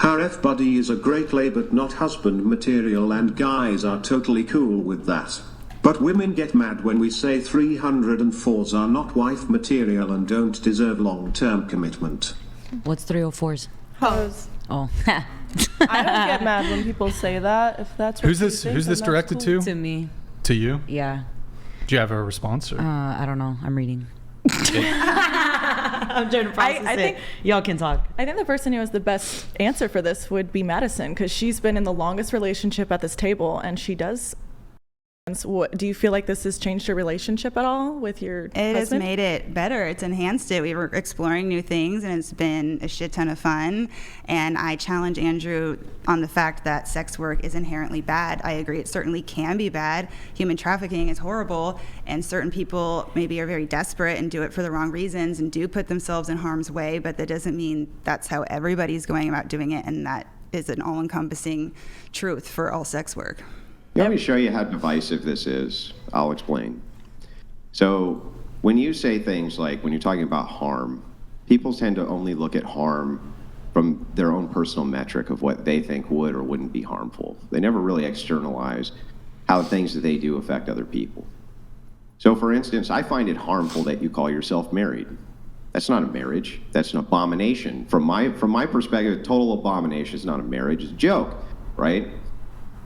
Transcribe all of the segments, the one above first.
Our F-buddy is a great lay but not husband material, and guys are totally cool with that. But women get mad when we say 304s are not wife material and don't deserve long-term commitment. What's 304s? Hoes. Oh. I don't get mad when people say that. If that's what Who's this? you think, Who's this then directed that's cool. to? To me. To you? Yeah. Do you have a response? Or? I don't know. I'm reading. I'm trying to process I think, Y'all can talk. I think the person who has the best answer for this would be Madison, because she's been in the longest relationship at this table, and she does. Do you feel like this has changed your relationship at all with your It has husband? made it better. It's enhanced it. We were exploring new things, and it's been a shit ton of fun. And I challenge Andrew on the fact that sex work is inherently bad. I agree, it certainly can be bad. Human trafficking is horrible, and certain people maybe are very desperate and do it for the wrong reasons and do put themselves in harm's way, but that doesn't mean that's how everybody's going about doing it, and that is an all-encompassing truth for all sex work. Let me show you how divisive this is. I'll explain. So when you say things like, when you're talking about harm, people tend to only look at harm from their own personal metric of what they think would or wouldn't be harmful. They never really externalize how things that they do affect other people. So for instance, I find it harmful that you call yourself married. That's not a marriage. That's an abomination. From my perspective, total abomination is not a marriage. It's a joke, right?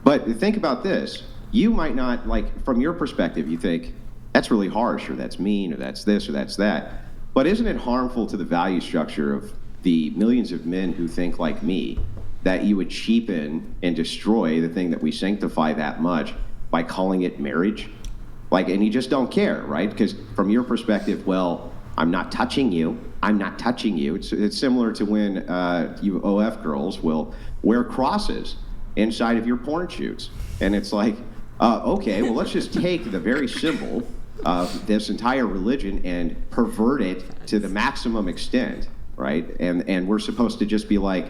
But think about this. You might not, like, from your perspective, you think, that's really harsh, or that's mean, or that's this, or that's that. But isn't it harmful to the value structure of the millions of men who think like me that you would cheapen and destroy the thing that we sanctify that much by calling it marriage? Like, and you just don't care, right? Because from your perspective, well, I'm not touching you. I'm not touching you. It's similar to when you OF girls will wear crosses inside of your porn shoots. And it's like, okay, well, let's just take the very symbol of this entire religion and pervert it to the maximum extent, right? And we're supposed to just be like,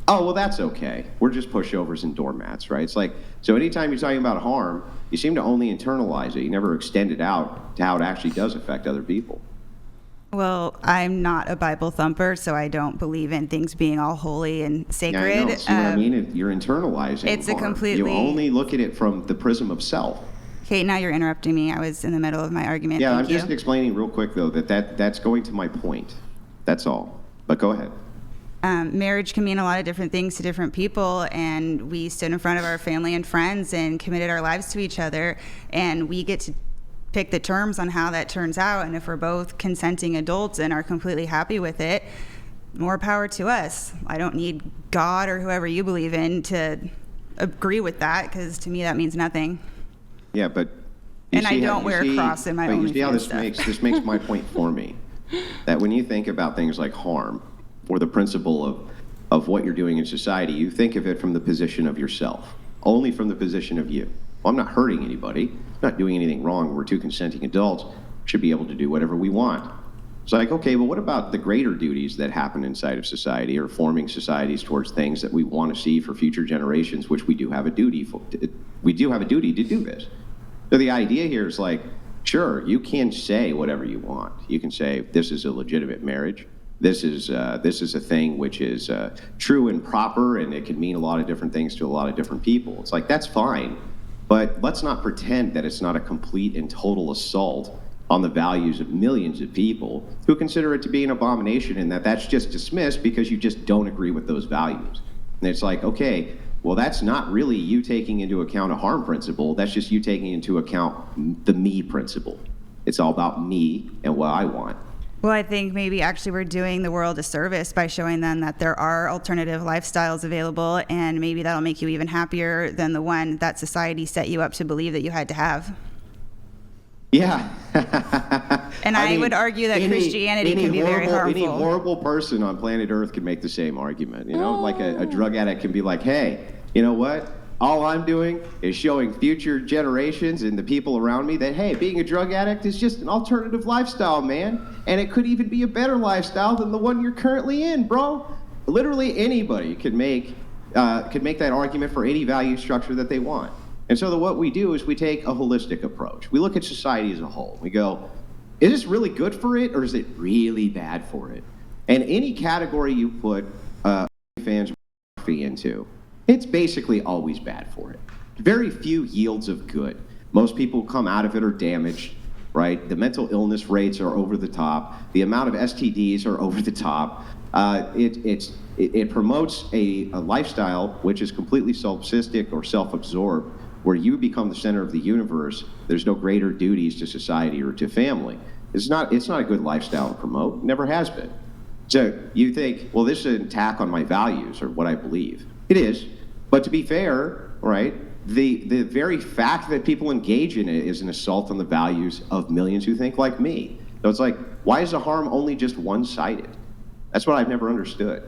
oh, well, that's okay. We're just pushovers and doormats, right? It's like, so anytime you're talking about harm, you seem to only internalize it. You never extend it out to how it actually does affect other people. Well, I'm not a Bible thumper, so I don't believe in things being all holy and sacred. Yeah, I know. See what I mean? You're internalizing It's harm. a completely... You only look at it from the prism of self. Okay, now you're interrupting me. I was in the middle of my argument. Yeah, Thank I'm you. just explaining real quick, though, that's going to my point. That's all. But go ahead. Marriage can mean a lot of different things to different people, and we stood in front of our family and friends and committed our lives to each other, and we get to pick the terms on how that turns out. And if we're both consenting adults and are completely happy with it, more power to us. I don't need God or whoever you believe in to agree with that, because to me that means nothing. Yeah, but and I don't wear a cross in my OnlyFans. You see how this makes my point for me. That when you think about things like harm or the principle of what you're doing in society, you think of it from the position of yourself, only from the position of you. Well, I'm not hurting anybody, I'm not doing anything wrong. We're two consenting adults, should be able to do whatever we want. It's like, okay, well, what about the greater duties that happen inside of society, or forming societies towards things that we want to see for future generations, which we do have a duty for. We do have a duty to do this. So the idea here is like, sure, you can say whatever you want. You can say, this is a legitimate marriage. This is a thing which is true and proper, and it can mean a lot of different things to a lot of different people. It's like, that's fine. But let's not pretend that it's not a complete and total assault on the values of millions of people who consider it to be an abomination, and that's just dismissed because you just don't agree with those values. And it's like, okay, well, that's not really you taking into account a harm principle. That's just you taking into account the me principle. It's all about me and what I want. Well, I think maybe actually we're doing the world a service by showing them that there are alternative lifestyles available, and maybe that'll make you even happier than the one that society set you up to believe that you had to have. Yeah. And I would argue that Christianity can be very harmful. Any horrible person on planet Earth can make the same argument. You know, like a drug addict can be like, hey, you know what? All I'm doing is showing future generations and the people around me that, hey, being a drug addict is just an alternative lifestyle, man. And it could even be a better lifestyle than the one you're currently in, bro. Literally anybody could make that argument for any value structure that they want. And so what we do is we take a holistic approach. We look at society as a whole. We go, is this really good for it, or is it really bad for it? And any category you put fans into, it's basically always bad for it. Very few yields of good. Most people who come out of it are damaged, right? The mental illness rates are over the top. The amount of STDs are over the top. It promotes a lifestyle which is completely solipsistic or self-absorbed, where you become the center of the universe. There's no greater duties to society or to family. It's not a good lifestyle to promote. Never has been. So you think, well, this is an attack on my values or what I believe. It is. But to be fair, right, the very fact that people engage in it is an assault on the values of millions who think like me. So it's like, why is the harm only just one-sided? That's what I've never understood.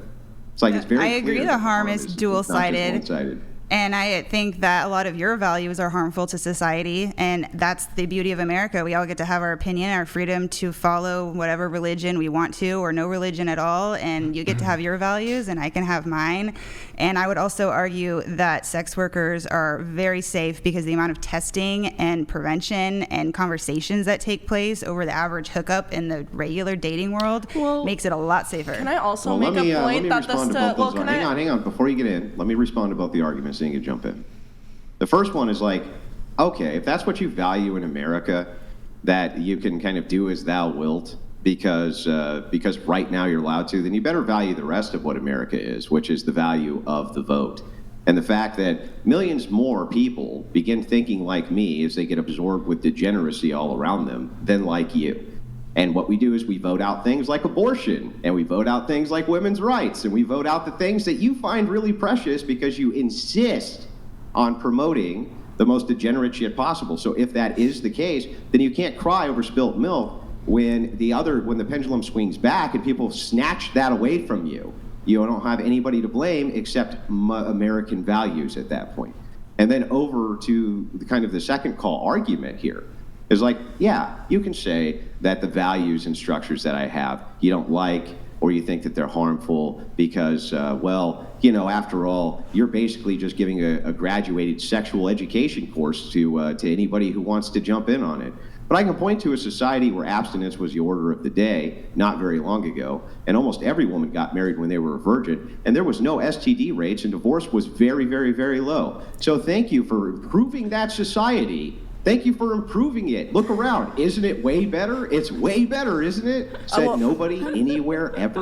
It's like, it's very I agree clear the that harm is dual-sided. not just one-sided. And I think that a lot of your values are harmful to society, and that's the beauty of America. We all get to have our opinion, our freedom to follow whatever religion we want to, or no religion at all, and you get to have your values, and I can have mine. And I would also argue that sex workers are very safe because the amount of testing and prevention and conversations that take place over the average hookup in the regular dating world makes it a lot safer. Can I also Well, make a point that respond this? to both those. Can I? Hang on. Before you get in, let me respond to both the arguments, then you can jump in. The first one is like, okay, if that's what you value in America, that you can kind of do as thou wilt because right now you're allowed to, then you better value the rest of what America is, which is the value of the vote. And the fact that millions more people begin thinking like me as they get absorbed with degeneracy all around them than like you. And what we do is we vote out things like abortion, and we vote out things like women's rights, and we vote out the things that you find really precious because you insist on promoting the most degenerate shit possible. So if that is the case, then you can't cry over spilt milk when the pendulum swings back and people snatch that away from you. You don't have anybody to blame except American values at that point. And then over to the second call argument here. Is like, yeah, you can say that the values and structures that I have you don't like, or you think that they're harmful because, after all, you're basically just giving a graduated sexual education course to anybody who wants to jump in on it. But I can point to a society where abstinence was the order of the day not very long ago, and almost every woman got married when they were a virgin, and there was no STD rates, and divorce was very, very, very low. So thank you for improving that society. Thank you for improving it. Look around. Isn't it way better? It's way better, isn't it? Said nobody anywhere ever.